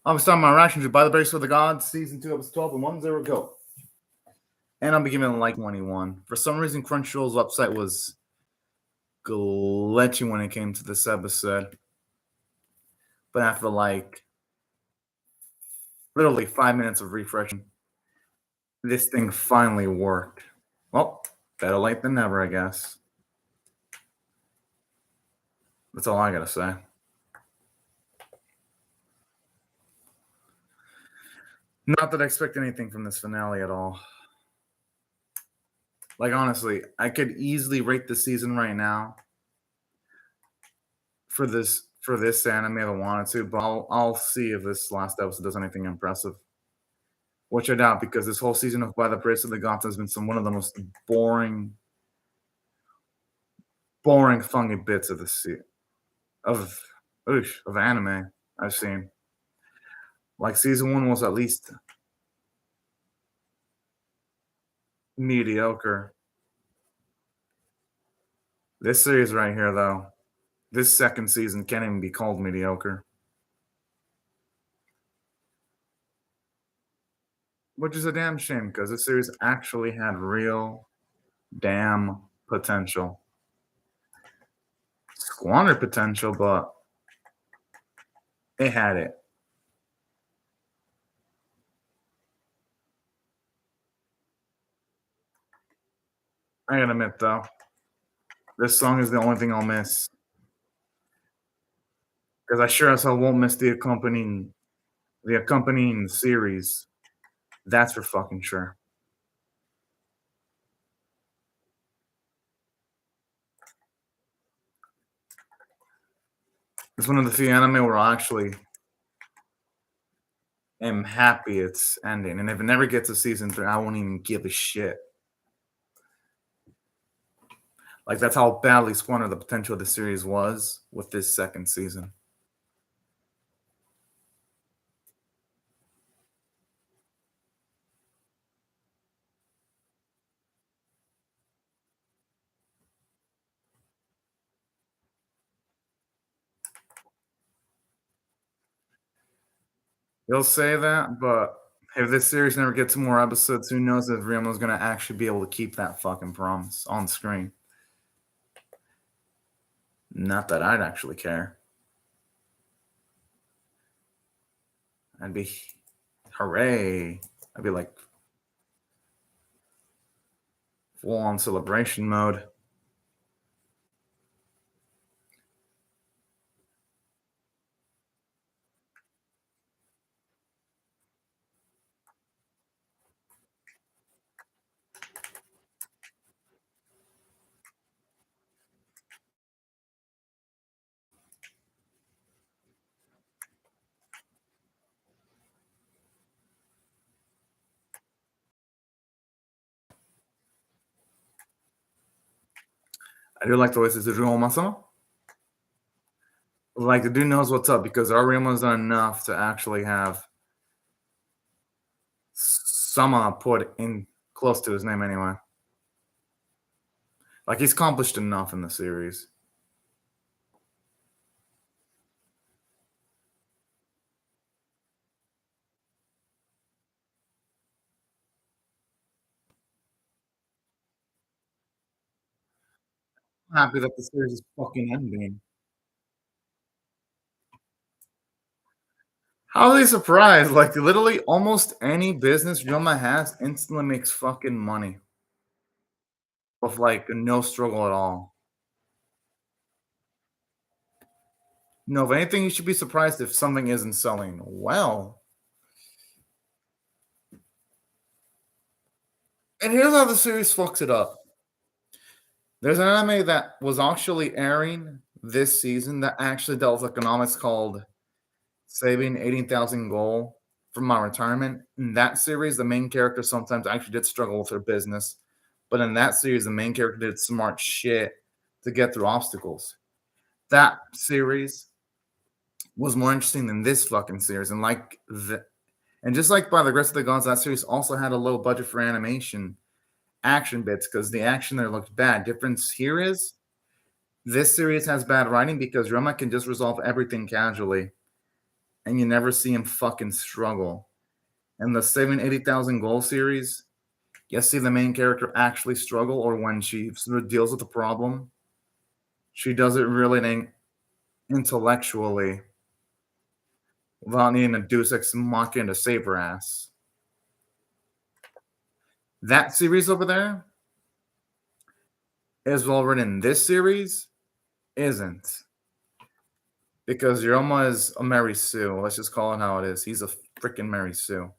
I'm starting my reaction to By the Grace of the Gods, Season 2, Episode 12, and 1-0 go. And I'll be giving it like 21. For some reason, Crunchyroll's website was glitchy when it came to this episode. But after literally 5 minutes of refreshing, this thing finally worked. Well, better late than never, I guess. That's all I gotta say. Not that I expect anything from this finale at all. Like, honestly, I could easily rate the season right now for this anime if I wanted to, but I'll see if this last episode does anything impressive. Which I doubt, because this whole season of By the Grace of the Gods has been one of the most boring funny bits of of anime I've seen. Like, season 1 was at least mediocre. This series right here, though, this second season can't even be called mediocre. Which is a damn shame, because this series actually had real damn potential. Squandered potential, but it had it. I gotta admit, though, this song is the only thing I'll miss. Because I sure as hell won't miss the accompanying series. That's for fucking sure. It's one of the few anime where I actually am happy it's ending. And if it never gets a season 3, I won't even give a shit. Like, that's how badly squandered the potential of the series was with this second season. You'll say that, but if this series never gets more episodes, who knows if Ryomu's gonna actually be able to keep that fucking promise on screen. Not that I'd actually care. I'd be, hooray. I'd be like full on celebration mode. I do like the voices of Ryoma-sama. Like, the dude knows what's up, because our Ryoma's done enough to actually have Sama put in close to his name anyway. Like, he's accomplished enough in the series. I'm happy that the series is fucking ending. How are they surprised? Like, literally almost any business Ryoma has instantly makes fucking money. With, like, no struggle at all. No, if anything, you should be surprised if something isn't selling well. And here's how the series fucks it up. There's an anime that was actually airing this season that actually dealt with economics, called Saving 18,000 Goal from My Retirement. In that series, the main character sometimes actually did struggle with her business. But in that series, the main character did smart shit to get through obstacles. That series was more interesting than this fucking series. And just like By the Grace of the Gods, that series also had a low budget for action bits, because the action there looked bad. Difference here is this series has bad writing because Ryoma can just resolve everything casually. and you never see him fucking struggle. In the Saving 80,000 Goal series, you see the main character actually struggle, or when she sort of deals with the problem, she does it really intellectually without needing a Deus Ex Machina to save her ass. That series over there is well written. This series isn't. Because Ryoma is a Mary Sue. Let's just call it how it is. He's a freaking Mary Sue.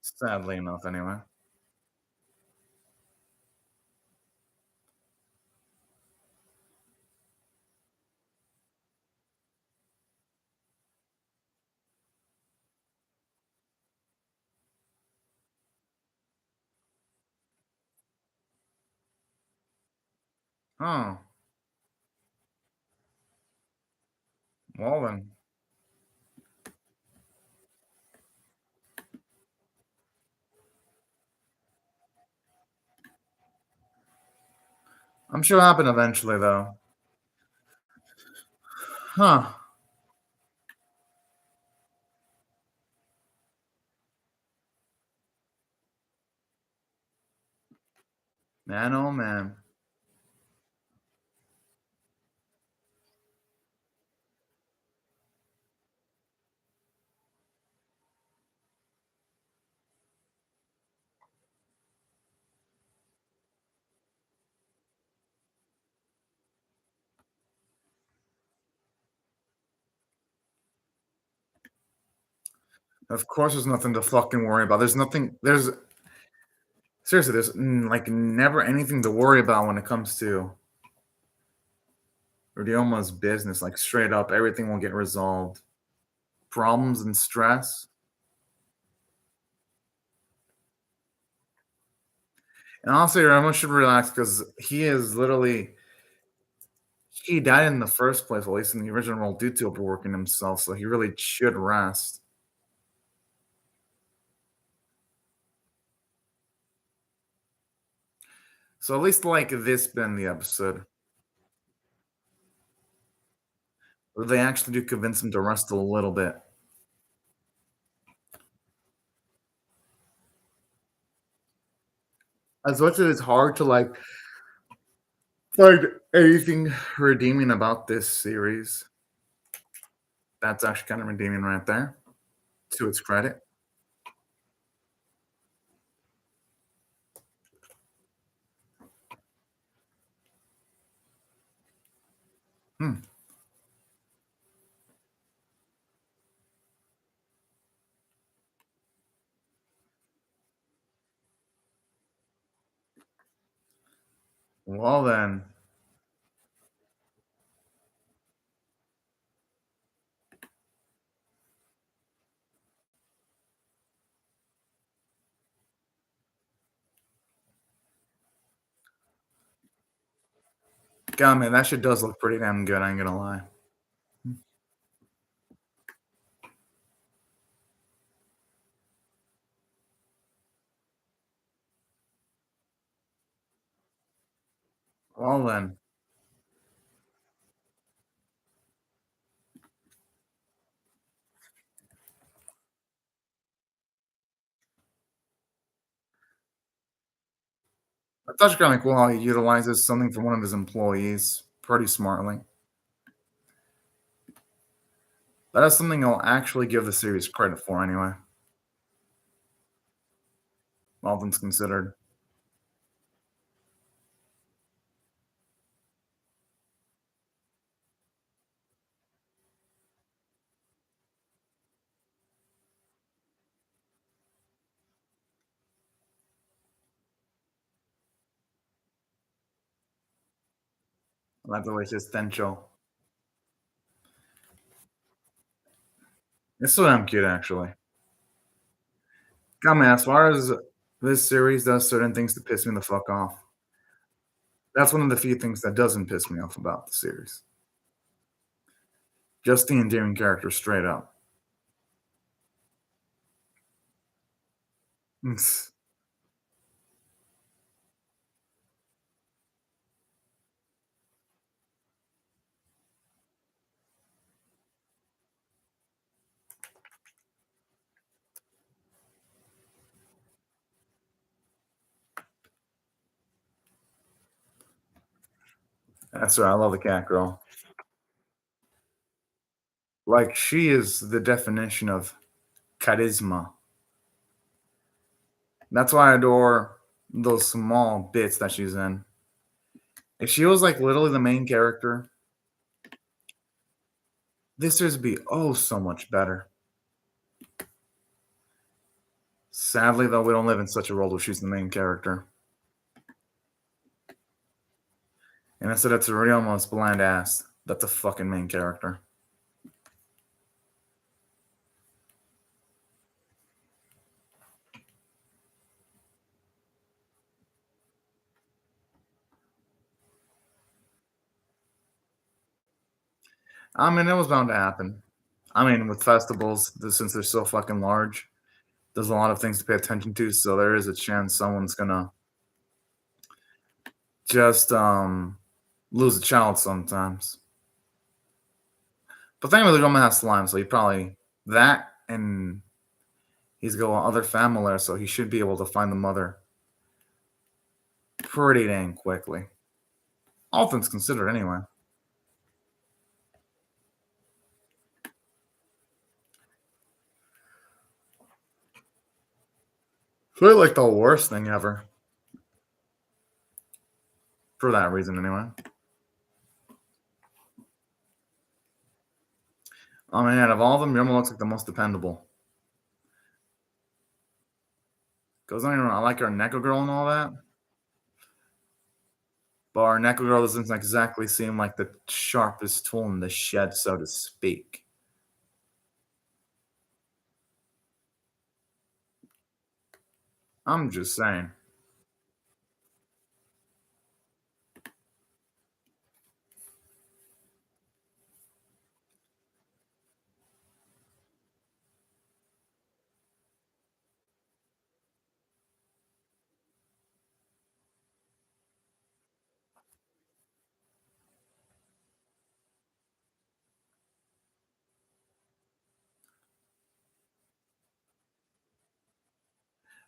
Sadly enough, anyway. Oh, well then. I'm sure it'll happen eventually, though. Huh. Man, oh man. Of course, there's nothing to fucking worry about. There's nothing. There's seriously, there's like never anything to worry about when it comes to Ryoma's business. Like straight up, everything will get resolved. Problems and stress. And honestly, everyone should relax because he is literally he died in the first place, at least in the original role, due to overworking himself. So he really should rest. So at least like this been the episode where they actually do convince him to rest a little bit. As much as it's hard to like find anything redeeming about this series, that's actually kind of redeeming right there, to its credit. Hmm. Well then, God man, that shit does look pretty damn good. I ain't gonna lie. Well then, that's actually kind of cool how he utilizes something from one of his employees pretty smartly. That is something I'll actually give the series credit for, anyway. All things considered. I like the way it's just Tencho. It's so damn cute, actually. God, man, as far as this series does certain things to piss me the fuck off, that's one of the few things that doesn't piss me off about the series. Just the endearing character, straight up. That's right. I love the cat girl. Like she is the definition of charisma. That's why I adore those small bits that she's in. If she was like literally the main character, this would be oh so much better. Sadly, though, we don't live in such a world where she's the main character. And instead, it's a real almost bland ass. That's a fucking main character. I mean, it was bound to happen. I mean, with festivals, since they're so fucking large, there's a lot of things to pay attention to. So there is a chance someone's gonna just lose a child sometimes. But thankfully, the woman has slime, so he probably that, and he's got other family there, so he should be able to find the mother pretty dang quickly. All things considered, anyway. Feel like the worst thing ever. For that reason, anyway. I mean, out of all of them, Yuma looks like the most dependable. Goes on, I like our Neko girl and all that, but our Neko girl doesn't exactly seem like the sharpest tool in the shed, so to speak. I'm just saying.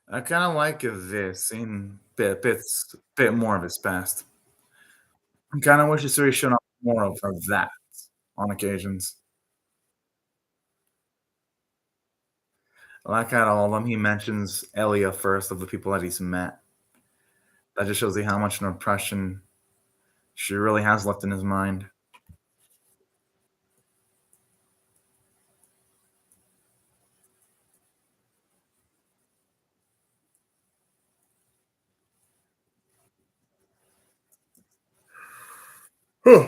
I kind of like this in bit more of his past. I kind of wish the series showed off more of that on occasions. I like how all of them he mentions Elia first of the people that he's met. That just shows you how much an impression she really has left in his mind. Huh.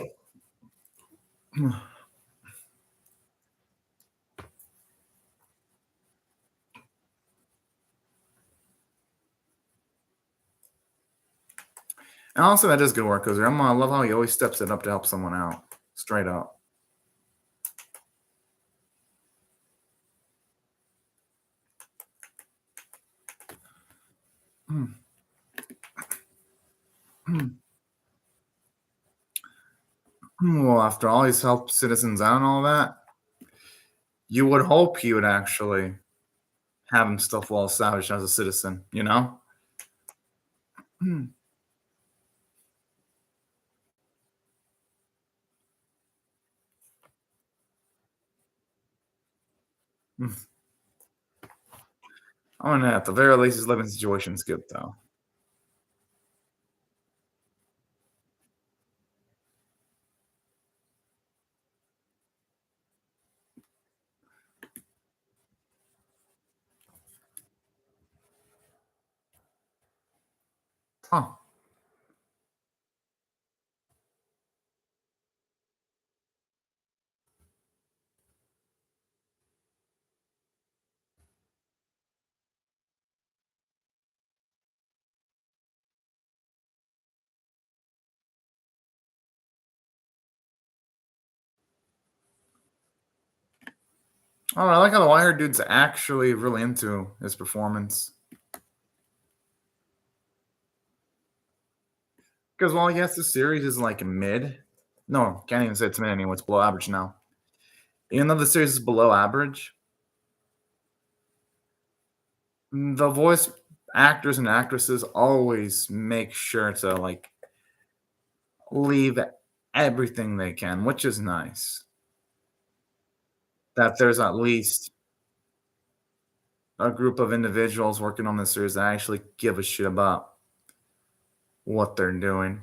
And honestly, that is good work because I love how he always steps it up to help someone out. Straight up. Mm, mm, Well, after all he's helped citizens out and all that, you would hope he would actually have himself well established as a citizen, you know? Mm, mm. I mean, at the very least, his living situation's good, though. Huh. Oh, I like how the Wire dude's actually really into his performance. Because while yes, the series is like mid. No, can't even say it's mid anymore. It's below average now. Even though the series is below average, the voice actors and actresses always make sure to like leave everything they can, which is nice. That there's at least a group of individuals working on this series that actually give a shit about what they're doing.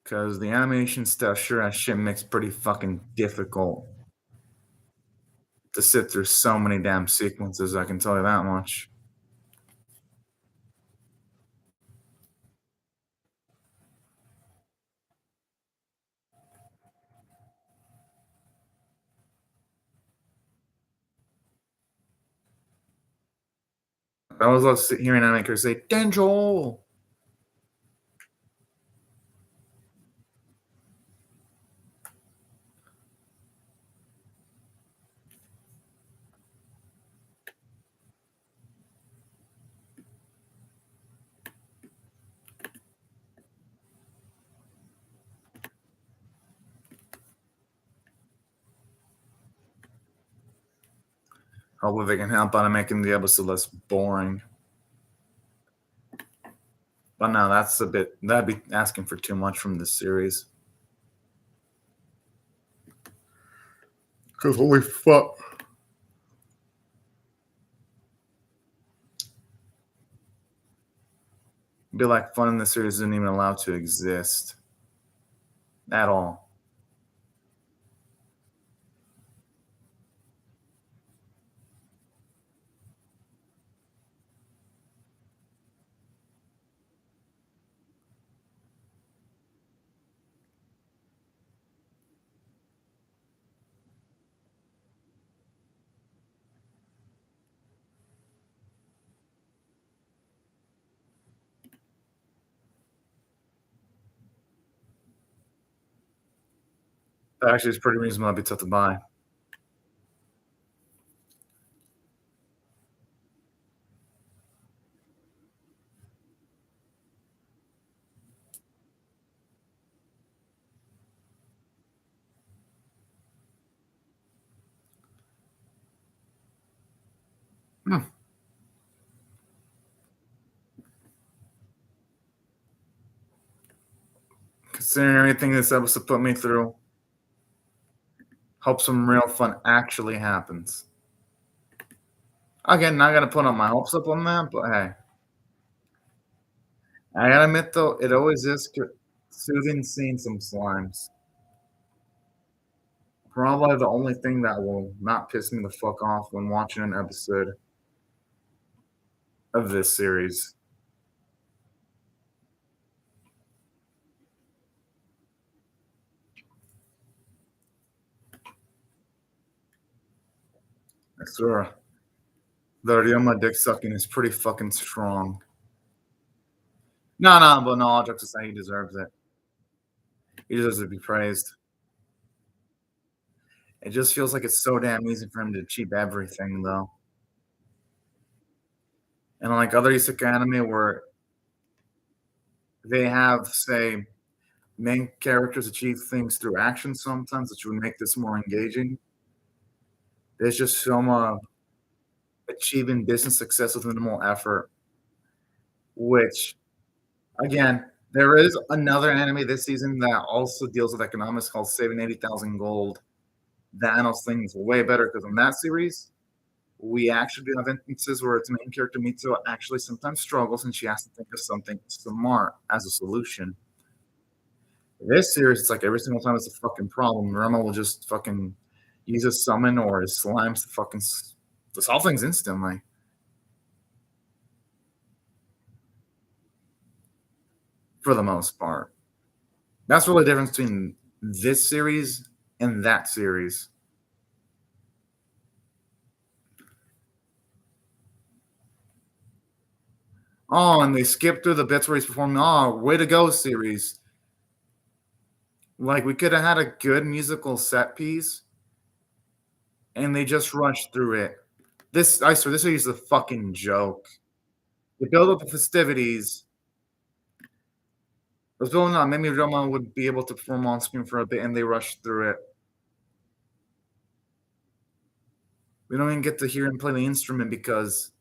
Because the animation stuff sure as shit makes pretty fucking difficult to sit through so many damn sequences, I can tell you that much. I always love hearing animators say, Denjo! Hopefully they can help out in making the episode less boring. But no, that'd be asking for too much from this series. Because holy fuck. It'd be like fun in the series isn't even allowed to exist at all. That actually is pretty reasonable. That'd be tough to buy. Hmm. Considering everything this episode put me through, hope some real fun actually happens. Again, not gonna put on my hopes up on that, but hey, I gotta admit though, it always is soothing seeing some slimes. Probably the only thing that will not piss me the fuck off when watching an episode of this series. I swear, the Ryoma dick sucking is pretty fucking strong. No, but no, all jokes aside, he deserves it. He deserves to be praised. It just feels like it's so damn easy for him to achieve everything, though. And like other isekai anime where they have, say, main characters achieve things through action sometimes, which would make this more engaging. There's just some achieving business success with minimal effort, which, again, there is another anime this season that also deals with economics called Saving 80,000 Gold. That handles things way better because in that series, we actually do have instances where its main character Mitsuo actually sometimes struggles and she has to think of something smart as a solution. This series, it's like every single time it's a fucking problem, Rama will just fucking use a summon or his slimes to fucking to solve things instantly. For the most part. That's really the difference between this series and that series. Oh, and they skipped through the bits where he's performing. Oh, way to go, series. Like, we could have had a good musical set piece, and they just rushed through it. I swear, this series is a fucking joke. They build up the festivities. It was building on maybe Roma would be able to perform on screen for a bit, and they rushed through it. We don't even get to hear him play the instrument because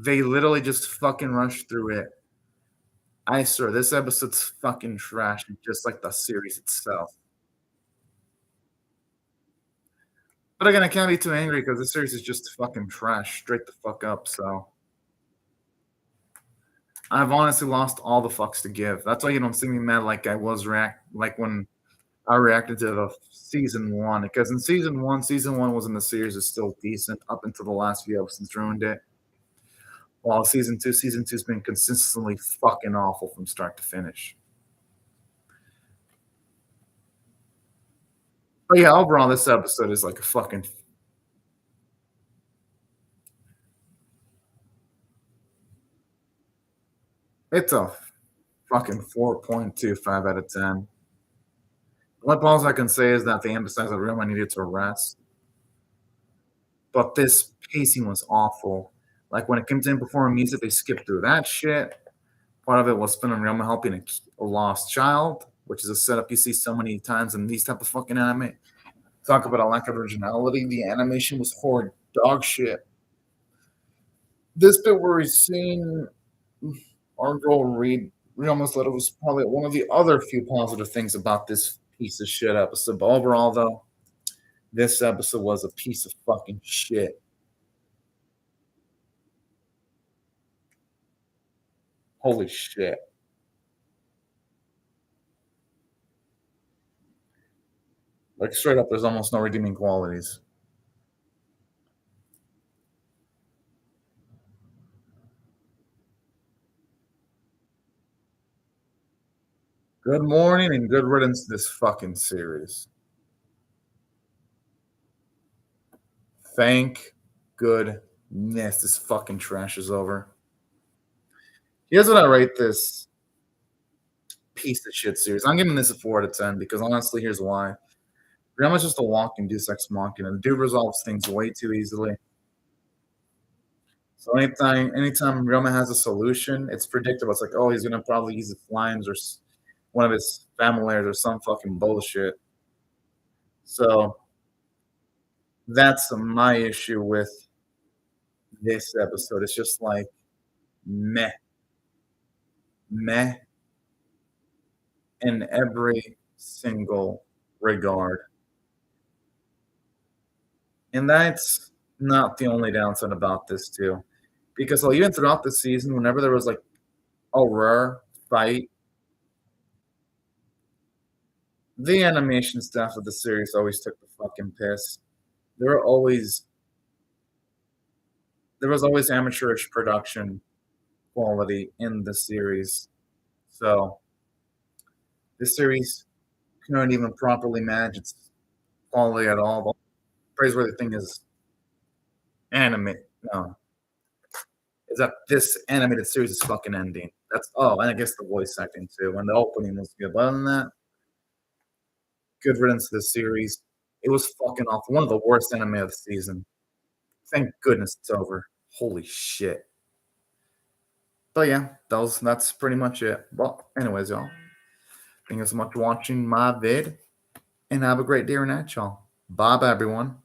They literally just fucking rushed through it. I swear, this episode's fucking trash, just like the series itself. But again, I can't be too angry because this series is just fucking trash, straight the fuck up. So I've honestly lost all the fucks to give. That's why you don't see me mad like I was like when I reacted to the season one. Because in season one was in the series is still decent up until the last few episodes ruined it. While season two's been consistently fucking awful from start to finish. But yeah, overall, this episode is like a fucking. It's a fucking 4.25 out of 10. What else I can say is that they emphasized that Ryoma needed to rest, but this pacing was awful. Like when it came to him performing music, they skipped through that shit. Part of it was Spin and Ryoma helping a lost child, which is a setup you see so many times in these type of fucking anime. Talk about a lack of originality. The animation was horrid dog shit. This bit where he's seeing our girl read Ryoma's letter was probably one of the other few positive things about this piece of shit episode. But overall, though, this episode was a piece of fucking shit. Holy shit. Like straight up, there's almost no redeeming qualities. Good morning and good riddance to this fucking series. Thank goodness this fucking trash is over. Here's what I rate this piece of shit series. I'm giving this a 4 out of 10 because honestly, here's why. Ryama's just a walking Deus Ex Machina. The dude resolves things way too easily. So anytime Ryoma has a solution, it's predictable. It's like, oh, he's gonna probably use the flames or one of his familiars or some fucking bullshit. So that's my issue with this episode. It's just like meh, meh in every single regard. And that's not the only downside about this too. Because like, even throughout the season, whenever there was like a rare fight, the animation staff of the series always took the fucking piss. There were always there was always amateurish production quality in the series. So this series couldn't even properly manage its quality at all. The praiseworthy thing is anime. No, is that this animated series is fucking ending. That's and I guess the voice acting too. And the opening was good. But other than that, good riddance to the series. It was fucking awful. One of the worst anime of the season. Thank goodness it's over. Holy shit. But yeah, that's pretty much it. Well, anyways, y'all. Thank you so much for watching my vid. And have a great day or night, y'all. Bye, everyone.